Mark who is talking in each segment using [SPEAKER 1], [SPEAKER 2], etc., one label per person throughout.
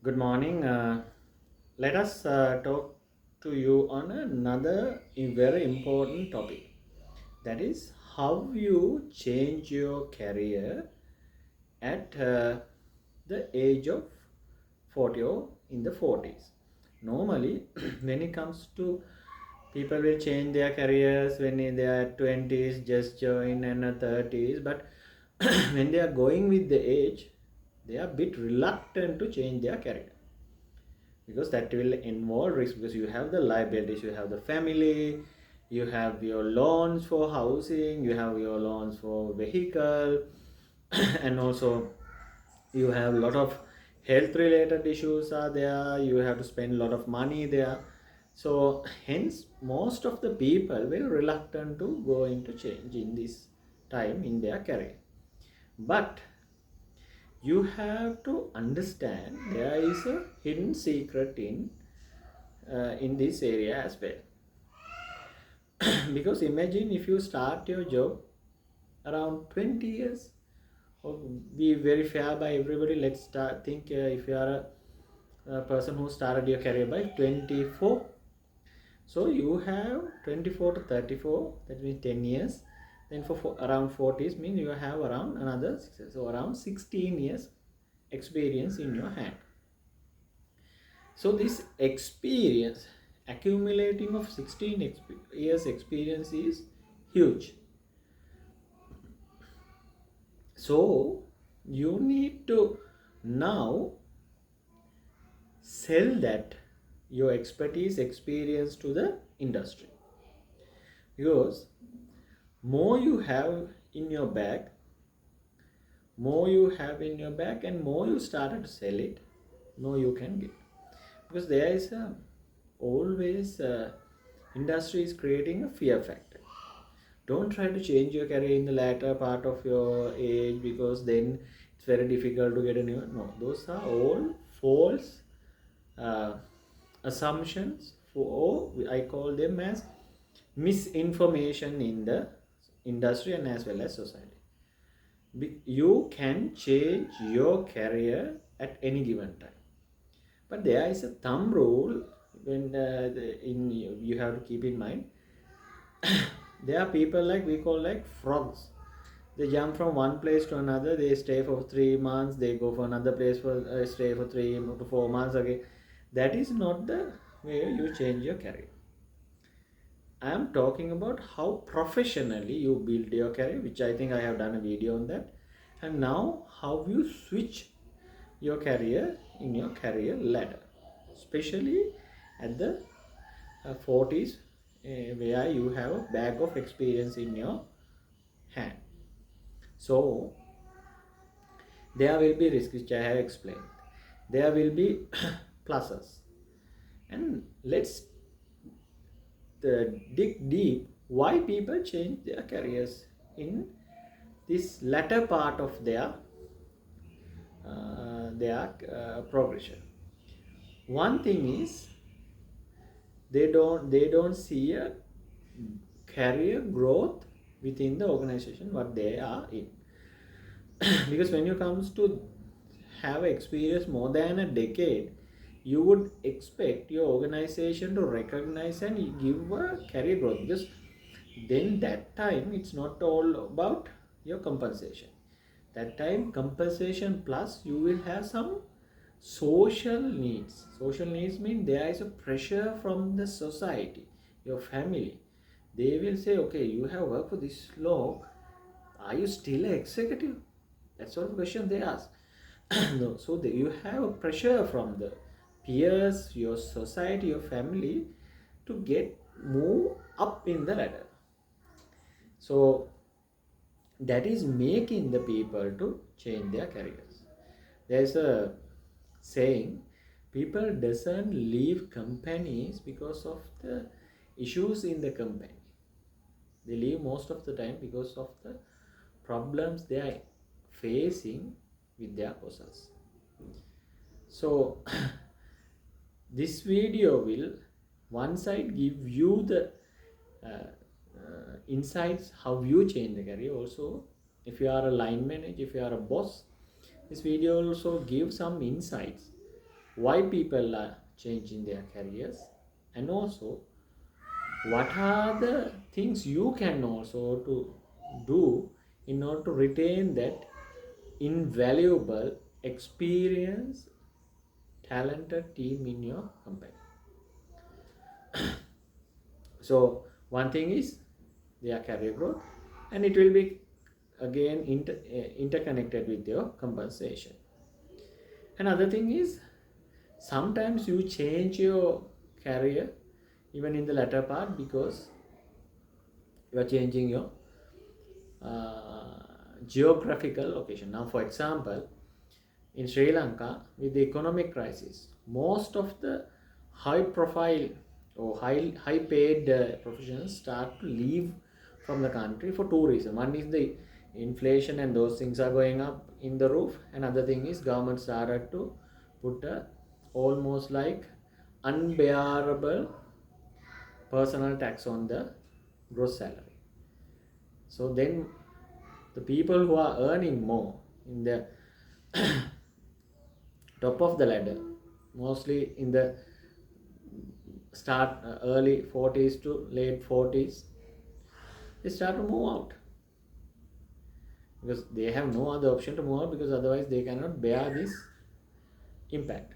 [SPEAKER 1] Good morning. Let us talk to you on another very important topic. That is how you change your career at the age of 40 or in the 40s. Normally, when it comes to people will change their careers when they are 20s, just join and 30s. But when they are going with the age, they are a bit reluctant to change their career because that will involve risk because you have the liabilities, you have the family, you have your loans for housing, you have your loans for vehicle and also you have a lot of health related issues are there, you have to spend a lot of money there. So hence most of the people will reluctant to go into change in this time in their career. But you have to understand there is a hidden secret in this area as well. Because imagine if you start your job around 20 years, or be very fair by everybody, let's start think if you are a person who started your career by 24, so you have 24 to 34, that means 10 years. Then for around 40s means you have around another 6 years, so around 16 years experience in your hand. So this experience, accumulating of 16 years experience is huge. So you need to now sell that your expertise experience to the industry, because more you have in your bag, and more you started to sell it, more you can get. Because there is a always industry is creating a fear factor. Don't try to change your career in the latter part of your age because then it's very difficult to get a new. No, those are all false uh, assumptions, for I call them as misinformation in the industry and as well as society. You can change your career at any given time, but there is a thumb rule when you have to keep in mind. There are people like we call like frogs. They jump from one place to another, they stay for 3 months, they go for another place for stay for 3 to 4 months again. That is not the way you change your career. I am talking about how professionally you build your career, which I think I have done a video on that. And now how you switch your career in your career ladder, especially at the 40s, where you have a bag of experience in your hand. So there will be risks which I have explained. There will be pluses. And let's dig deep why people change their careers in this latter part of their progression. One thing is they don't see a career growth within the organization what they are in. Because when you comes to have experience more than a decade, you would expect your organization to recognize and give a career growth, because then that time it's not all about your compensation. That time compensation plus you will have some social needs. Social needs mean there is a pressure from the society, your family. They will say, okay, you have worked for this long, are you still an executive? That sort of question they ask. No, so you have a pressure from the peers, your society, your family to get move up in the ladder. So that is making the people to change their careers. There's a saying, people doesn't leave companies because of the issues in the company. They leave most of the time because of the problems they are facing with their bosses. So this video will one side give you the insights how you change the career. Also, if you are a line manager, if you are a boss, this video also give some insights why people are changing their careers, and also what are the things you can also to do in order to retain that invaluable experience talented team in your company. So one thing is their career growth, and it will be again interconnected with your compensation. Another thing is sometimes you change your career even in the latter part because you are changing your geographical location. Now, for example, in Sri Lanka, with the economic crisis, most of the high profile or high paid professionals start to leave from the country for two reasons. One is the inflation and those things are going up in the roof. Another thing is government started to put a almost like unbearable personal tax on the gross salary. So then the people who are earning more in the top of the ladder, mostly in the start early 40s to late 40s, they start to move out because they have no other option to move out, because otherwise they cannot bear this impact.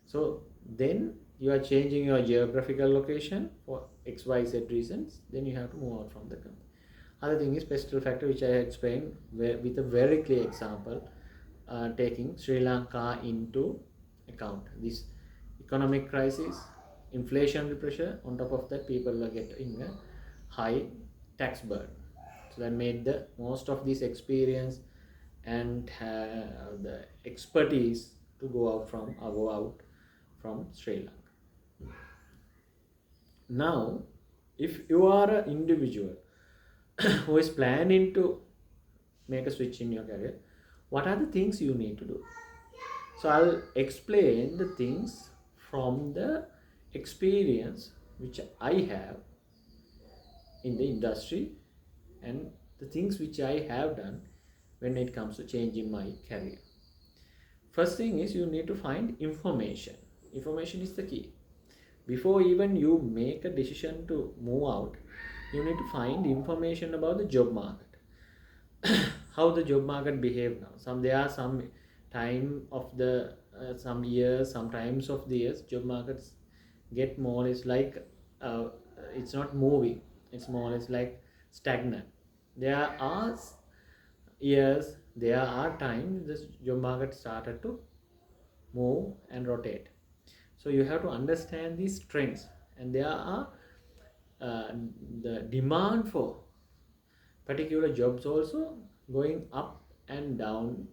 [SPEAKER 1] So then you are changing your geographical location for XYZ reasons, then you have to move out from the company. Other thing is pestle factor, which I explained with a very clear example, taking Sri Lanka into account. This economic crisis, inflationary pressure, on top of that people are getting a high tax burden. So that made the most of this experience and the expertise to go out from Sri Lanka. Now, if you are an individual who is planning to make a switch in your career, what are the things you need to do? So I'll explain the things from the experience which I have in the industry and the things which I have done when it comes to changing my career. First thing is you need to find information. Information is the key. Before even you make a decision to move out, you need to find information about the job market. How the job market behave now. There are some time of the some years, sometimes of the years, job markets get more. It's like it's not moving. It's more. It's like stagnant. There are years. There are times this job market started to move and rotate. So you have to understand these trends, and there are the demand for particular jobs also going up and down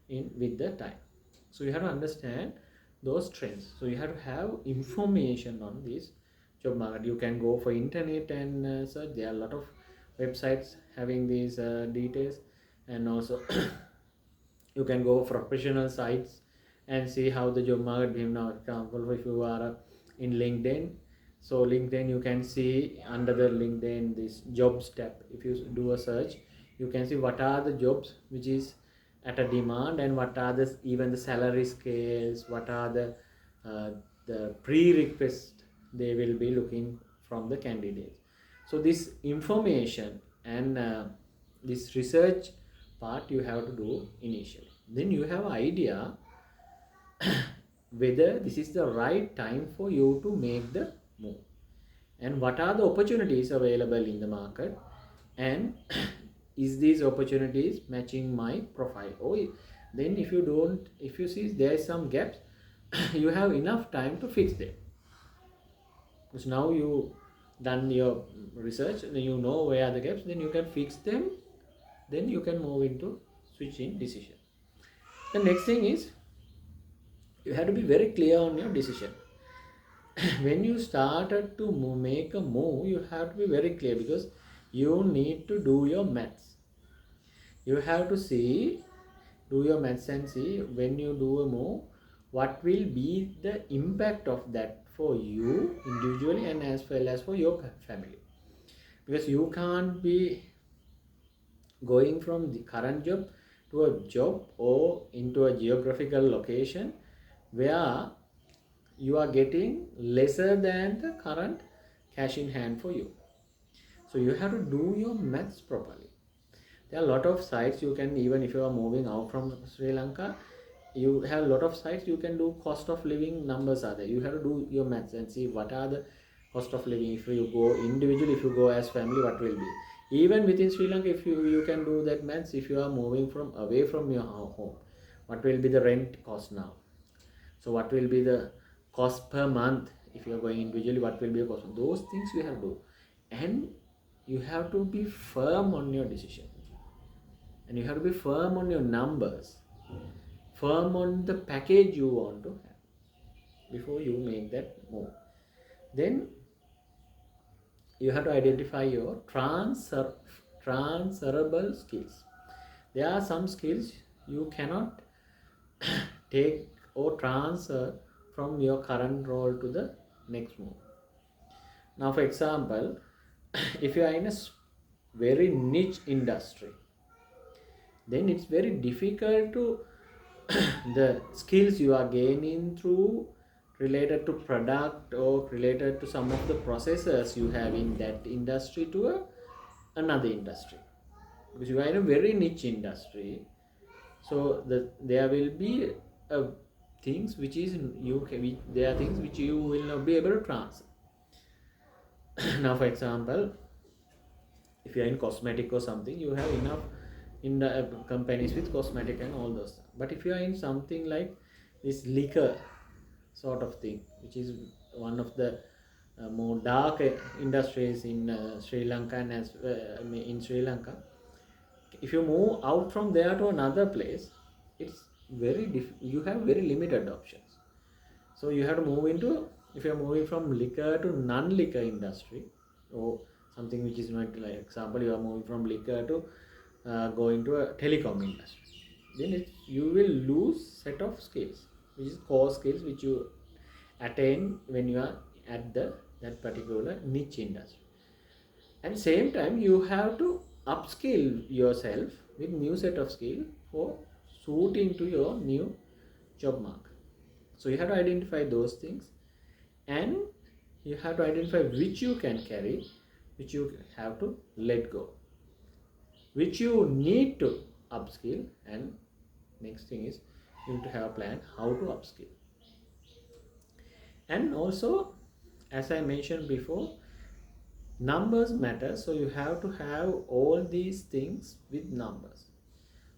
[SPEAKER 1] in with the time. So you have to understand those trends. So you have to have information on this job market. You can go for internet and search. There are a lot of websites having these details, and also you can go for professional sites and see how the job market behave. Now, example, if you are in LinkedIn, so LinkedIn, you can see under the LinkedIn this jobs tab. If you do a search, you can see what are the jobs which is at a demand, and what are the even the salary scales, what are the prerequisites they will be looking from the candidates. So this information and this research part you have to do initially. Then you have an idea whether this is the right time for you to make the move, and what are the opportunities available in the market, and is these opportunities matching my profile. Or then if you see there is some gaps, you have enough time to fix them, because now you done your research and you know where are the gaps, then you can fix them, then you can move into switching decision. The next thing is you have to be very clear on your decision. When you started to make a move, you have to be very clear, because you need to do your maths. You have to do your maths and see when you do a move, what will be the impact of that for you individually and as well as for your family. Because you can't be going from the current job to a job or into a geographical location where you are getting lesser than the current cash in hand for you. So you have to do your maths properly. There are a lot of sites you can, even if you are moving out from Sri Lanka, you have a lot of sites you can do cost of living numbers are there. You have to do your maths and see what are the cost of living. If you go individually, if you go as family, what will be. Even within Sri Lanka, if you can do that maths, if you are moving from away from your home, what will be the rent cost now? So what will be the cost per month if you are going individually? What will be the cost? Those things you have to do, and you have to be firm on your decision, and you have to be firm on your numbers, firm on the package you want to have before you make that move. Then you have to identify your transferable skills. There are some skills you cannot take or transfer from your current role to the next move. Now, for example, if you are in a very niche industry, then it's very difficult to the skills you are gaining through related to product or related to some of the processes you have in that industry to another industry, because you are in a very niche industry. So there will be things which is there are things which you will not be able to transfer. Now, for example, if you are in cosmetic or something, you have enough in the companies with cosmetic and all those. But if you are in something like this liquor sort of thing, which is one of the more dark industries in Sri Lanka, and as in Sri Lanka, if you move out from there to another place, it's you have very limited options. So you have to move into, if you are moving from liquor to non-liquor industry, or something which is not, like example, you are moving from liquor to go into a telecom industry, then you will lose set of skills, which is core skills which you attain when you are at that particular niche industry. And same time you have to upskill yourself with new set of skill for suiting to your new job market. So you have to identify those things, and you have to identify which you can carry, which you have to let go, which you need to upskill, and next thing is you need to have a plan how to upskill. And also, as I mentioned before, numbers matter. So you have to have all these things with numbers.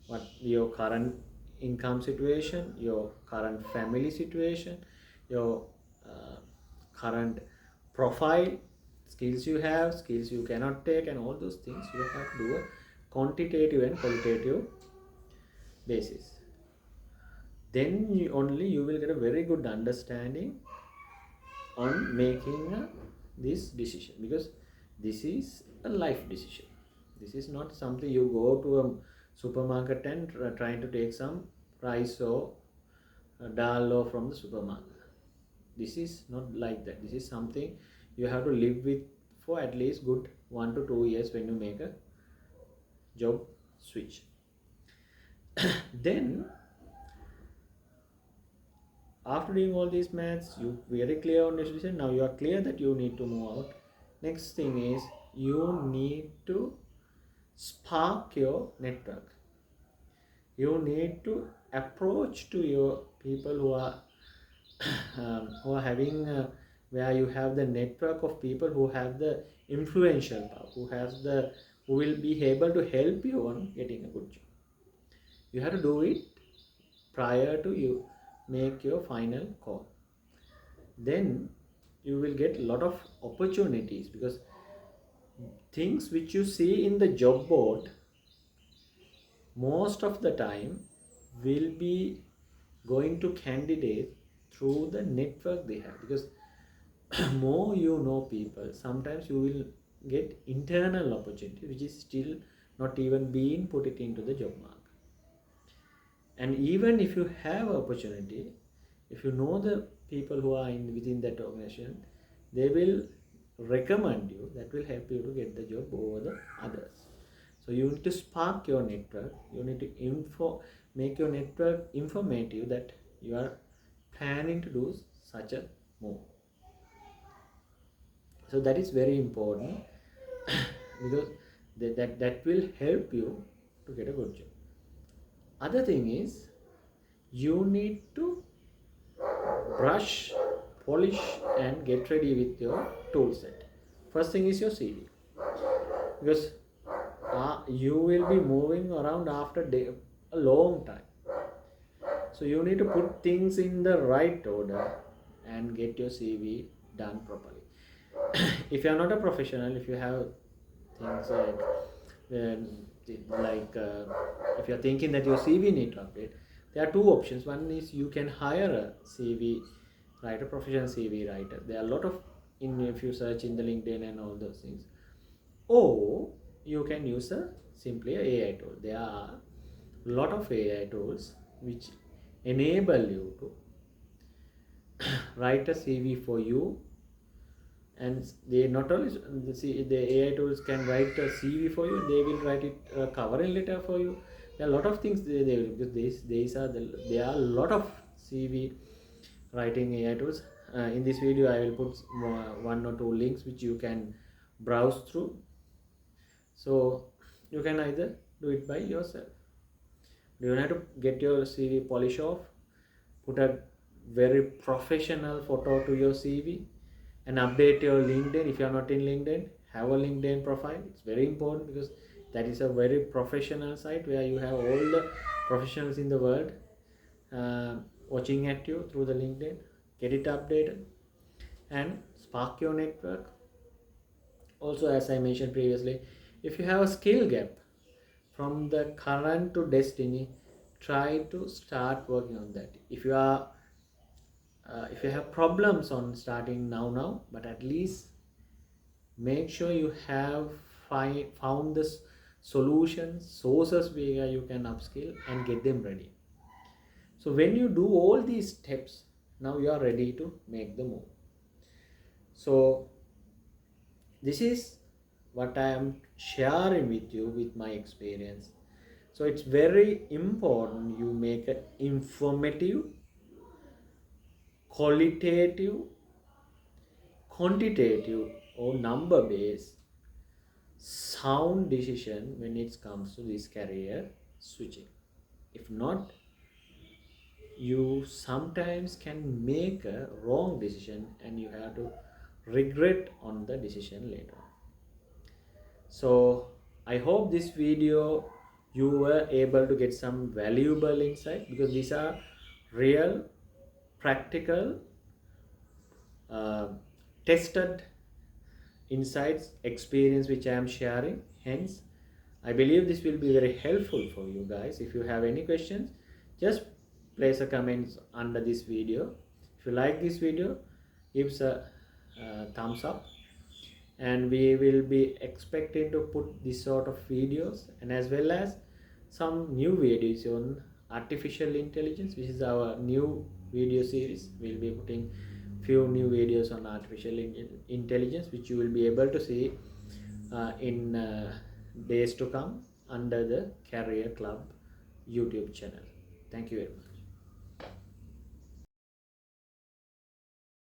[SPEAKER 1] What your current income situation, your current family situation, your current profile, skills you have, skills you cannot take, and all those things you have to do a quantitative and qualitative basis. Then only you will get a very good understanding on making this decision, because this is a life decision. This is not something you go to a supermarket and trying to take some rice or dal from the supermarket. This is not like that. This is something you have to live with for at least good 1 to 2 years when you make a job switch. Then after doing all these maths, you very clear on this decision. Now you are clear that you need to move out. Next thing is you need to spark your network. You need to approach to your people who are having where you have the network of people who have the influential power, who will be able to help you on getting a good job. You have to do it prior to you make your final call. Then you will get a lot of opportunities, because things which you see in the job board most of the time will be going to candidates through the network they have, because more you know people, sometimes you will get internal opportunity which is still not even being put it into the job market. And even if you have opportunity, if you know the people who are within that organization, they will recommend you. That will help you to get the job over the others. So you need to spark your network. You need to make your network informative that you are planning to do such a move. So that is very important because that will help you to get a good job. Other thing is, you need to brush, polish, and get ready with your tool set. First thing is your CV, because you will be moving around after a long time. So you need to put things in the right order and get your CV done properly. If you are not a professional, if you have things if you are thinking that your CV need to update, there are two options. One is you can hire a CV writer, professional CV writer. There are a lot of, if you search in the LinkedIn and all those things, or you can use simply a AI tool. There are a lot of AI tools which enable you to write a CV for you, and they not only the AI tools can write a CV for you, they will write it a covering letter for you. There are a lot of things they will, because there are a lot of CV writing AI tools. In this video I will put one or two links which you can browse through, so you can either do it by yourself. You don't have to get your CV polish off, put a very professional photo to your CV, and update your LinkedIn. If you are not in LinkedIn, have a LinkedIn profile. It's very important because that is a very professional site where you have all the professionals in the world watching at you through the LinkedIn. Get it updated and spark your network. Also, as I mentioned previously, if you have a skill gap from the current to destiny, try to start working on that. If you have problems on starting now, but at least make sure you have found the solutions, sources where you can upskill and get them ready. So when you do all these steps, now you are ready to make the move. So this is what I am sharing with you with my experience. So it's very important you make an informative, qualitative, quantitative, or number based sound decision when it comes to this career switching. If not, you sometimes can make a wrong decision and you have to regret on the decision later. So I hope this video you were able to get some valuable insight, because these are real, practical, uh, tested insights, experience which I am sharing. Hence, I believe this will be very helpful for you guys. If you have any questions, just place a comments under this video. If you like this video, give us a thumbs up, and we will be expecting to put this sort of videos, and as well as some new videos on artificial intelligence, which is our new video series. We'll be putting few new videos on artificial intelligence, which you will be able to see in days to come under the Career Club YouTube channel. Thank you very much.